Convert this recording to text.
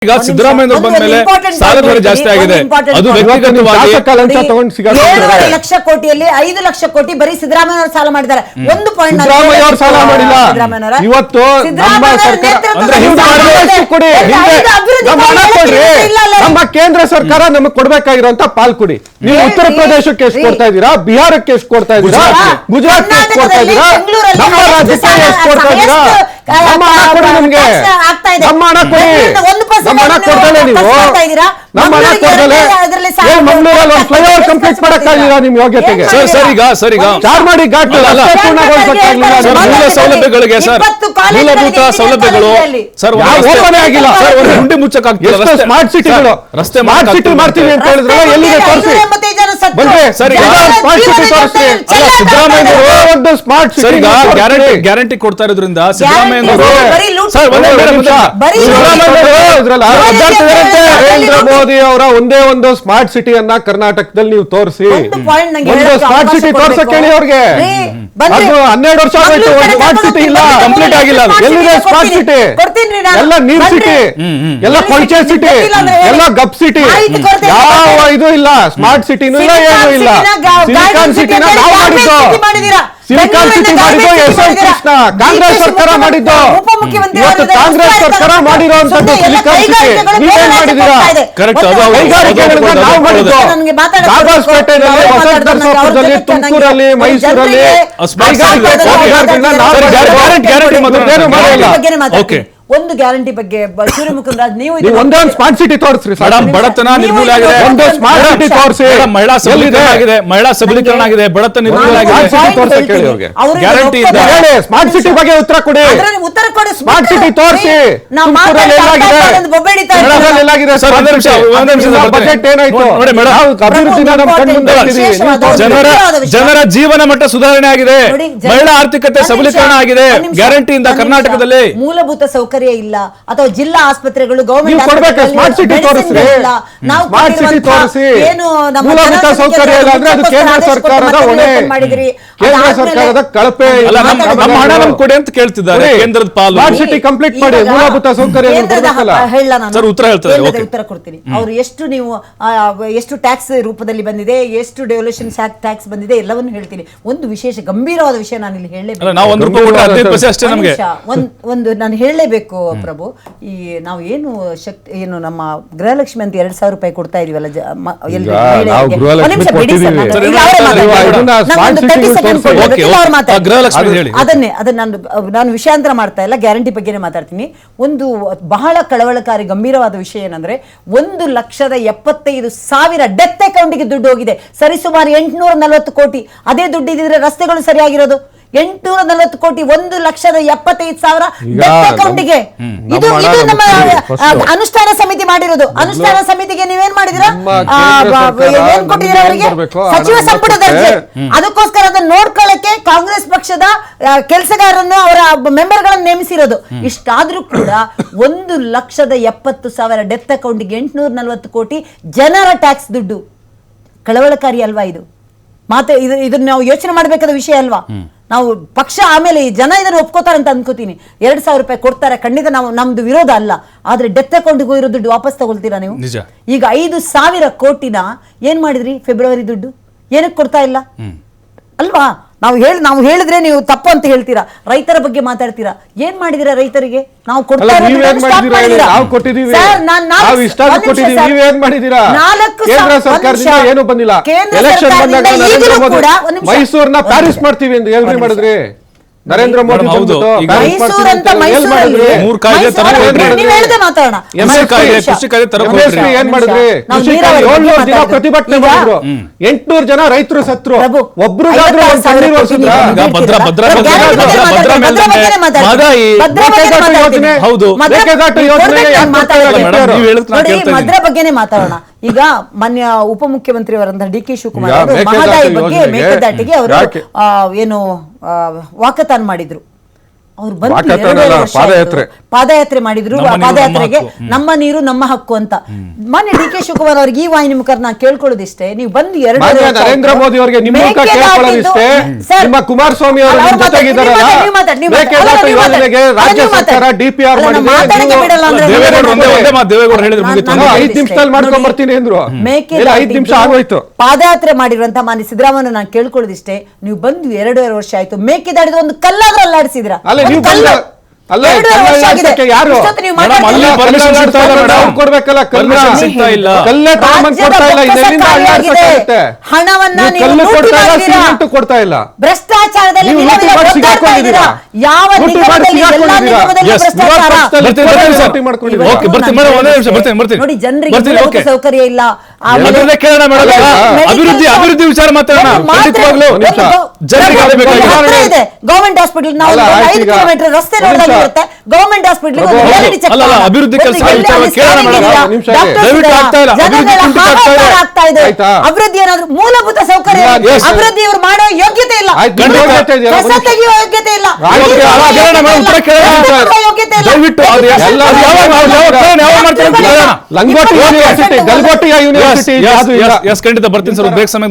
ಈಗ ಸಿದ್ದರಾಮಯ್ಯ ಬಂದ ಮೇಲೆ ಸಾಲ ದರ ಜಾಸ್ತಿ ಆಗಿದೆ. ಅದು ವ್ಯಕ್ತಿಗತವಾಗಿ 7 ಲಕ್ಷ ಕೋಟಿಯಲ್ಲಿ 5 ಲಕ್ಷ ಕೋಟಿ ಬರೀ ಸಿದ್ದರಾಮಯ್ಯ ಅವರು ಸಾಲ ಮಾಡಿದ್ದಾರೆ. ಒಂದು ಪಾಯಿಂಟ್ ಸಿದ್ದರಾಮಯ್ಯ ಅವರು ಸಾಲ ಮಾಡಿಲ್ಲ. ಇವತ್ತು ನಮ್ಮ ಸರ್ಕಾರ ನಮ್ಮ ಕೇಂದ್ರ ಸರ್ಕಾರ ನಮಗೆ ಕೊಡ್ಬೇಕಾಗಿರುವಂತ ಪಾಲ್ ಕೊಡಿ. ನೀವು ಉತ್ತರ ಪ್ರದೇಶಕ್ಕೆ ಎಷ್ಟು ಕೊಡ್ತಾ ಇದ್ದೀರಾ, ಬಿಹಾರಕ್ಕೆ ಎಷ್ಟು ಕೊಡ್ತಾ ಇದ್ದೀರಾ, ಗುಜರಾತ್ಗೆ ಎಷ್ಟು ಕೊಡ್ತಾ ಇದ್ದೀರಾ, ನಮ್ಮ ರಾಜ್ಯಕ್ಕೆ ಎಷ್ಟು ಕೊಡ್ತಾ ಇದ್ದೀರಾ? ನಮ್ಮ ಹಣ ಕೊಡಿ, ನಮ್ಗೆ ನಮ್ಮ ಹಣ ಕೊಡಿ. ನಮ್ಮ ಹಣ ಕೊಡ್ತಲೇ ನೀವು ನಮ್ಮ ಹಣ ಕೊಡ್ತಲೇ ಮಂಗಳೂರಲ್ಲಿ ಒಂದು ಫ್ಲೈಓವರ್ ಕಂಪ್ಲೀಟ್ ಮಾಡಕ್ಕಾಗಿಲ್ಲ ನಿಮ್ ಯೋಗ್ಯತೆಗೆ. ಸರ್ ಈಗ ಚಾರ್ಮಾಡಿ ಘಾಟ್ ಮೂಲ ಸೌಲಭ್ಯಗಳಿಗೆ ಸರ್ ಮೂಲಭೂತ ಸೌಲಭ್ಯಗಳು ಸರ್ ಓಪನ್ ಆಗಿಲ್ಲ. ಗುಂಡಿ ಮುಚ್ಚಕ್ಕಾಗ್ತಿಲ್ಲ. ಸ್ಮಾರ್ಟ್ ಸಿಟಿಗಳು ರಸ್ತೆ ಸ್ಮಾರ್ಟ್ ಸಿಟಿ ಮಾಡ್ತೀವಿ ಅಂತ ಹೇಳಿದ್ರಲ್ಲ, ಎಲ್ಲಿದೆ ತೋರಿಸಿ ಬನ್ನಿ. ಸರ್ ಸ್ಮಾರ್ಟ್ ಸಿಟಿ ತೋರಿಸಿ. ಸಿದ್ದರಾಮಯ್ಯ ಒಂದು ಸ್ಮಾರ್ಟ್ ಸರ್ ಸಿಟಿ ಈಗ ಗ್ಯಾರಂಟಿ ಕೊಡ್ತಾ ಇರೋದ್ರಿಂದ ಸಿದ್ದರಾಮಯ್ಯ ನರೇಂದ್ರ ಮೋದಿ ಅವರ ಒಂದೇ ಒಂದು ಸ್ಮಾರ್ಟ್ ಸಿಟಿಯನ್ನ ಕರ್ನಾಟಕದಲ್ಲಿ ನೀವು ತೋರಿಸಿ. ಒಂದು ಸ್ಮಾರ್ಟ್ ಸಿಟಿ ತೋರ್ಸಕ್ ಹೇಳಿ ಅವ್ರಿಗೆ. ಅದು 12 ವರ್ಷ ಆಗೋಯ್ತು, ಒಂದು ಸ್ಮಾರ್ಟ್ ಸಿಟಿ ಇಲ್ಲ, ಕಂಪ್ಲೀಟ್ ಆಗಿಲ್ಲ. ಎಲ್ಲಿದೆ ಸ್ಮಾರ್ಟ್ ಸಿಟಿ? ಎಲ್ಲ ನೀರ್ ಸಿಟಿ, ಎಲ್ಲ ಕೊಳಚೆ ಸಿಟಿ, ಎಲ್ಲ ಗಪ್ ಸಿಟಿ, ಯಾವ ಇದು ಇಲ್ಲ. ಸ್ಮಾರ್ಟ್ ಸಿಟಿನೂ ಇಲ್ಲ, ಏನೂ ಇಲ್ಲ. ಸಿಲಿಕಾನ್ ಸಿಟಿನ ನಾವು ಮಾಡಿದ್ದು, ಸಿಲಿಕಾನ್ ಸಿಟಿ ಮಾಡಿದ್ದು ಎಸ್.ಎಂ. ಕೃಷ್ಣ ಕಾಂಗ್ರೆಸ್ ಸರ್ಕಾರ ಮಾಡಿದ್ದು. ಇವತ್ತು ಕಾಂಗ್ರೆಸ್ ಸರ್ಕಾರ ಮಾಡಿರುವಂತದ್ದು ಸಿಲಿಕಾನ್ ಸಿಟಿ ನೀವೇನ್ ಮಾಡಿದೀರಾ? ಕೈಗಾರಿಕೆಗಳನ್ನ ನಾವು ಮಾಡಿದ್ದು ದಾಬಾಸ್ಪೇಟೆಯಲ್ಲಿ, ಹೊಸನರಸಾಪುರದಲ್ಲಿ, ತುಮಕೂರಲ್ಲಿ, ಮೈಸೂರಲ್ಲಿ ಕೈಗಾರಿಕೆಗಳನ್ನ ನಾವು ಮಾಡಿಲ್ಲ. ಒಂದು ಗ್ಯಾರಂಟಿ ಬಗ್ಗೆ ಸೂರ್ಯಮುಖರಾಜ್ ನೀವು ಒಂದೇ ಸ್ಮಾರ್ಟ್ ಸಿಟಿ ತೋರಿಸ್ರಿ. ಬಡತನ ನಿರ್ಮೂಲ ಆಗಿದೆ, ಒಂದು ಸ್ಮಾರ್ಟ್ ಸಿಟಿ ತೋರಿಸಿ. ಮಹಿಳಾ ಸಬಲೀಕರಣ ಆಗಿದೆ, ಬಡತನ ನಿರ್ಮೂಲ ಆಗಿದೆ. ಗ್ಯಾರಂಟಿ ಸ್ಮಾರ್ಟ್ ಸಿಟಿ ಬಗ್ಗೆ ಉತ್ತರ ಕೊಡಿ. ಸ್ಮಾರ್ಟ್ ಸಿಟಿ ತೋರಿಸಿ. ಬಜೆಟ್ ಏನಾಯ್ತು? ಅಭಿವೃದ್ಧಿನ ನಮ್ಮ ಕಣ್ಮುಂದೆ ಜನರ ಜೀವನ ಮಟ್ಟ ಸುಧಾರಣೆ ಆಗಿದೆ, ಮಹಿಳಾ ಆರ್ಥಿಕತೆ ಸಬಲೀಕರಣ ಆಗಿದೆ ಗ್ಯಾರಂಟಿಯಿಂದ ಕರ್ನಾಟಕದಲ್ಲಿ. ಮೂಲಭೂತ ಸೌಕರ್ಯ ಇಲ್ಲ ಅಥವಾ ಜಿಲ್ಲಾ ಆಸ್ಪತ್ರೆಗಳು ಗವರ್ನಮೆಂಟ್ ಸ್ಮಾರ್ಟ್ ಸಿಟಿ ತೋರಿಸಿ. ಸ್ಮಾರ್ಟ್ ಸಿಟಿ ತೋರಿಸಿ. ಮೂಲಭೂತ ಸೌಕರ್ಯ ಇಲ್ಲ ಅಂದ್ರೆ ಅದು ಕೇಂದ್ರ ಸರ್ಕಾರದ ಹೊಣೆ, ಕೇಂದ್ರ ಸರ್ಕಾರದ ಕಳಪೆ. ನಮ್ಮ ಹಣ ನಮ್ಗೆ ಕೊಡಿ ಅಂತ ಕೇಳ್ತಿದ್ದಾರೆ ಕೇಂದ್ರದ ಪಾಲು. ಸ್ಮಾರ್ಟ್ ಸಿಟಿ ಕಂಪ್ಲೀಟ್ ಮಾಡಿ, ಮೂಲಭೂತ ಸೌಕರ್ಯ ಸರ್ ಉತ್ತರ ಹೇಳ್ತಾರೆ. ಉತ್ತರ ಕೊಡ್ತೀನಿ. ಅವ್ರು ಎಷ್ಟು ನೀವು ಎಷ್ಟು ಟ್ಯಾಕ್ಸ್ ರೂಪದಲ್ಲಿ ಬಂದಿದೆ, ಎಷ್ಟು ಡೆವಲ್ಯೂಷನ್ ಟ್ಯಾಕ್ಸ್ ಬಂದಿದೆ ಎಲ್ಲವನ್ನು ಹೇಳ್ತೀನಿ. ಒಂದು ವಿಶೇಷ ಗಂಭೀರವಾದ ವಿಷಯ ನಾನು ಇಲ್ಲಿ ಹೇಳಲೇಬೇಕು. ಒಂದು ನಾನು ಹೇಳಲೇಬೇಕು ಪ್ರಭು. ಈ ನಾವು ಏನು ನಮ್ಮ ಗೃಹಲಕ್ಷ್ಮಿ ಅಂತ 2,000 ರೂಪಾಯಿ ಕೊಡ್ತಾ ಇದೀವಲ್ಲ ಅದನ್ನ ನಾನು ವಿಷಯಾಂತರ ಮಾಡ್ತಾ ಇಲ್ಲ, ಗ್ಯಾರಂಟಿ ಬಗ್ಗೆನೇ ಮಾತಾಡ್ತೀನಿ. ಒಂದು ಬಹಳ ಕಳವಳಕಾರಿ ಗಂಭೀರವಾದ ವಿಷಯ ಏನಂದ್ರೆ 1,75,000 ಡೆತ್ ಅಕೌಂಟ್ಗೆ ದುಡ್ಡು ಹೋಗಿದೆ. ಸರಿಸುಮಾರು 840 ಕೋಟಿ. ಅದೇ ದುಡ್ಡು ಇದ್ರೆ ರಸ್ತೆಗಳು ಸರಿಯಾಗಿರೋದು. 840 ಕೋಟಿ 1,75,000 ಡೆತ್ ಅಕೌಂಟ್ಗೆ. ಇದು ನಮ್ಮ ಅನುಷ್ಠಾನ ಸಮಿತಿ ಮಾಡಿರೋದು. ಅನುಷ್ಠಾನ ಸಮಿತಿಗೆ ನೀವೇನ್ ಮಾಡಿದಿರಾ? ಏನ್ ಕೊಟ್ಟಿದ್ದೀರಾ ಅವರಿಗೆ? ಸಚಿವ ಸಂಪುಟ ದರ್ಜೆ. ಅದಕ್ಕೋಸ್ಕರ ಅದನ್ನ ನೋಡ್ಕೊಳ್ಳಕ್ಕೆ ಕಾಂಗ್ರೆಸ್ ಪಕ್ಷದ ಕೆಲಸಗಾರರನ್ನು ಅವರ ಮೆಂಬರ್ಗಳನ್ನು ನೇಮಿಸಿರೋದು. ಇಷ್ಟಾದ್ರೂ ಕೂಡ 1,70,000 ಡೆತ್ ಅಕೌಂಟ್ಗೆ 840 ಕೋಟಿ ಜನರ ಟ್ಯಾಕ್ಸ್ ದುಡ್ಡು. ಕಳವಳಕಾರಿ ಅಲ್ವಾ ಇದು? ಇದನ್ನ ನಾವು ಯೋಚನೆ ಮಾಡಬೇಕಾದ ವಿಷಯ ಅಲ್ವಾ? ನಾವು ಪಕ್ಷ ಆಮೇಲೆ ಜನ ಇದನ್ನು ಒಪ್ಕೋತಾರೆ ಅಂತ ಅನ್ಕೋತೀನಿ. 2,000 ರೂಪಾಯಿ ಕೊಡ್ತಾರೆ, ಖಂಡಿತ ನಮ್ದು ವಿರೋಧ ಅಲ್ಲ. ಆದ್ರೆ ಡೆತ್ ಅಕೌಂಟ್ಗೆ ಹೋಗಿರೋ ದುಡ್ಡು ವಾಪಸ್ ತಗೊಳ್ತೀರಾ ನೀವು? ಈಗ 5,000 ಕೋಟಿನ ಏನ್ ಮಾಡಿದ್ರಿ? ಫೆಬ್ರವರಿ ದುಡ್ಡು ಏನಕ್ಕೆ ಕೊಡ್ತಾ ಇಲ್ಲ ಅಲ್ವಾ? ನಾವು ಹೇಳಿದ್ರೆ ನೀವು ತಪ್ಪು ಅಂತ ಹೇಳ್ತೀರಾ. ರೈತರ ಬಗ್ಗೆ ಮಾತಾಡ್ತೀರಾ. ಏನ್ ಮಾಡಿದಿರಾ ರೈತರಿಗೆ? ನಾವು ಕೊಡ್ತಾ ಮೈಸೂರ್ನ ಪ್ಯಾರಿಸ್ ಮಾಡ್ತೀವಿ ಅಂತ ಹೇಳ್ರಿ ಮಾಡಿದ್ರಿ ನರೇಂದ್ರ ಮೋದಿ. ಪ್ರತಿಭಟನೆ ಮಾಡಿದ್ರು, 800 ಜನ ರೈತರು ಸತ್ರು. ಒಬ್ರಿಗಾದ್ರೂ ಭದ್ರಾ ಬಗ್ಗೆನೇ ಮಾತಾಡೋಣ. ಈಗ ಮಾನ್ಯ ಉಪಮುಖ್ಯಮಂತ್ರಿಯವರಂತ ಡಿ.ಕೆ. ಶಿವಕುಮಾರ್ ಅವರು ಮಹದಾಯಿ ಬಗ್ಗೆ ಮೇಕೆದಾಟಿಗೆ ಅವರು ಏನು ವಾಕಥಾನ್ ಮಾಡಿದ್ರು. ಅವ್ರು ಬಂದು ವಾಕಥಾನ್ 2.5 ಅಲ್ಲ, ವರ್ಷ ಪಾದಯಾತ್ರೆ. ಆಯ್ತು. ಪಾದಯಾತ್ರೆ ಮಾಡಿದ್ರು. ನಮ್ಮ ನೀರು, ಪಾದಯಾತ್ರೆಗೆ ನಮ್ಮ ಹಕ್ಕು. ನಮ್ಮ ನೀರು ನಮ್ಮ ಹಕ್ಕು ಅಂತ. ಮಾನ್ಯ ಡಿ ಕೆ ಶಿವಕುಮಾರ್ ಅವ್ರಿಗೆ ಈ ವಾಹಿನಿ ಮುಖಾಂತರ ನಾನು ಕೇಳ್ಕೊಳ್ಳೋದಿಷ್ಟೇ, ನೀವು ಬಂದು 2.5 ಮಾನ್ಯ ವರ್ಷ ನರೇಂದ್ರ ಆಯ್ತು. ಮೋದಿ ಅವರಿಗೆ ನಿಮ್ಮ ಮೂಲಕ ಕೇಳ್ಕೊಳ್ಳೋದಿಷ್ಟೇ, ಸರ್, ನಿಮ್ಮ ಕುಮಾರಸ್ವಾಮಿ ಅವರು ನಿಮ್ಮ ಜೊತೆಗಿದ್ದಾರಲ್ಲ, ಮೇಕೆದಾಟು ಯೋಜನೆಗೆ ರಾಜ್ಯ ಸರ್ಕಾರ DPR ಮಾಡಿದೆ, ದೇವೇಗೌಡರು ಒಂದೇ ಮಾತು ದೇವೇಗೌಡರು ಹೇಳಿದ್ರು ಮುಗಿತು. 5 ನಿಮಿಷದಲ್ಲಿ ಮಾಡ್ಕೊಂಡ್ ಬರ್ತೀನಿ ಅಂದ್ರು. ಇಲ್ಲ, 5 ನಿಮಿಷ ಆಗೋಯ್ತು. ಪಾದಯಾತ್ರೆ ಮಾಡಿರುವಂತ ಮಾನ್ಯ ಸಿದ್ದರಾಮಯ್ಯ ನಾನು ಕೇಳ್ಕೊಳ್ಳೋದಿಷ್ಟೇ, ನೀವು ಬಂದು 2.5 ವರ್ಷ ಆಯ್ತು, ಮೇಕೆದಾಟಿದ ಒಂದು ಕಲ್ಲಾದ್ರೂ ಅಲ್ಲಾಡಿಸಿದ್ರ? ಅಲ್ಲ, ನೀವು ಅಲ್ಲ, ಯಾರು ಮೇಡಮ್, ಅಲ್ಲಿ permission ಸಿಗ್ತಾ ಇಲ್ಲ ಮೇಡಮ್. ಅವ್ರು ಕೊಡ್ಬೇಕಲ್ಲ, Permission ಸಿಗ್ತಾ ಇಲ್ಲ. ಕಲ್ಲೇ ತಗೊಂಡ್ ಕೊಡ್ತಾ ಇಲ್ಲ, ಇದರಿಂದ ಅಲ್ಲಾಡ್ಸಕ್ಕಾಗುತ್ತೆ. ಹಣವನ್ನ ನೀವು ನೀವು ಕಲ್ಲು ಲೂಟಿ ಕೊಡ್ತಾ ಇಲ್ಲ, ಮಾಡಿದ್ದೀರಾ. ಸಿಮೆಂಟ್ ಕೊಡ್ತಾ ಇಲ್ಲ. ಭ್ರಷ್ಟಾಚಾರದಲ್ಲಿ ನೀವು ನಿಲುವಿನ ಲೂಟಿ ಮಾಡಿ ಒತ್ತಾಡ್ತಾ ಸಿಗಾಕೊಂಡಿದ್ದೀರಾ. ಇದ್ದೀರಾ? ಯಾವ ಲೂಟಿ ಮಾಡಿ ನಿಗಮದಲ್ಲಿ ಎಲ್ಲ ಸಿಗಾಕೊಂಡಿದ್ದೀರಾ. ನಿಗಮದಲ್ಲಿ Yes, ಭ್ರಷ್ಟಾಚಾರ? ಬರ್ತೀನಿ ಸರ್. ಲೂಟಿ ಮಾಡ್ಕೊಂಡಿದ್ದೀರಾ. ಓಕೆ, ಬರ್ತೀನಿ ಮೇಡಮ್, ಒಂದೇ ನಿಮಿಷ ಬರ್ತೀನಿ. ನೋಡಿ, ಜನರಿಗೆ ಬರ್ತೀನಿ, ಮೂಲಭೂತ ಓಕೆ. ಸೌಕರ್ಯ ಇಲ್ಲ. ಅದನ್ನೇ ಕೇಳೋಣ ಮೇಡಮ್. ಅಭಿವೃದ್ಧಿ ವಿಚಾರ ಮಾತಾಡೋಣ. ಖಂಡಿತವಾಗ್ಲೂ ಜನರಿಗೆ ಅದೇ ಬೇಕಾಗಿದೆ. ಗವರ್ಮೆಂಟ್ ಹಾಸ್ಪಿಟಲ್ ನಾವು ಅಲ್ಲ, 5 ಈಗ ಕಿಲೋಮೀಟರ್ ರಸ್ತೆ ಒಂದು ನಿಮಿಷ. ನೋಡಿರುತ್ತೆ. ಗವರ್ಮೆಂಟ್ ಹಾಸ್ಪಿಟಲ್ ಅಲ್ಲ, ಅಭಿವೃದ್ಧಿ ಕೆಲಸ ಕೇಳೋಣ ಮೇಡಮ್. ನಿಮಿಷ ದಯವಿಟ್ಟು ಆಗ್ತಾ ಇಲ್ಲ. ಅಭಿವೃದ್ಧಿ ಆಗ್ತಾ ಇದೆ. ಆಯ್ತಾ? ಅಭಿವೃದ್ಧಿ ಏನಾದ್ರು ಮೂಲಭೂತ ಸೌಕರ್ಯ ಇಲ್ಲ, ಇಲ್ಲ. yes. ಅಭಿವೃದ್ಧಿ ಇವರು ಮಾಡೋ ಯೋಗ್ಯತೆ ಇಲ್ಲ. ಆಯ್ತು, ಖಂಡಿತ. ಯೋಗ್ಯತೆ ಇದೆಯಲ್ಲ, ಕಸ ಒಂದು ತೆಗೆಯುವ ಯೋಗ್ಯತೆ ಇಲ್ಲ. ಆಯ್ತು, ನೀರು ಅಲ್ಲ, ಕುಡಿಯೋ ಕೇಳೋಣ ಮೇಡಮ್, ಉತ್ತರ ಕೇಳೋಣ. ಯೋಗ್ಯತೆ ಇಲ್ಲ. ದಯವಿಟ್ಟು ಅದು ಎಲ್ಲ ಯಾವಾಗ ಮಾಡ್ತಾರೆ ಅಂತ ಕೇಳೋಣ. ಲಂಗೋಟಿ ಯೂನಿವರ್ಸಿಟಿ, ಗಲ್ಗೋಟಿಯ ಯೂನಿವರ್ಸಿಟಿ, ಯಾವುದು ಇಲ್ಲ. ಖಂಡಿತ ಬರ್ತೀನಿ ಸರ್. ಬ್ರೇಕ್ ಸಮಯ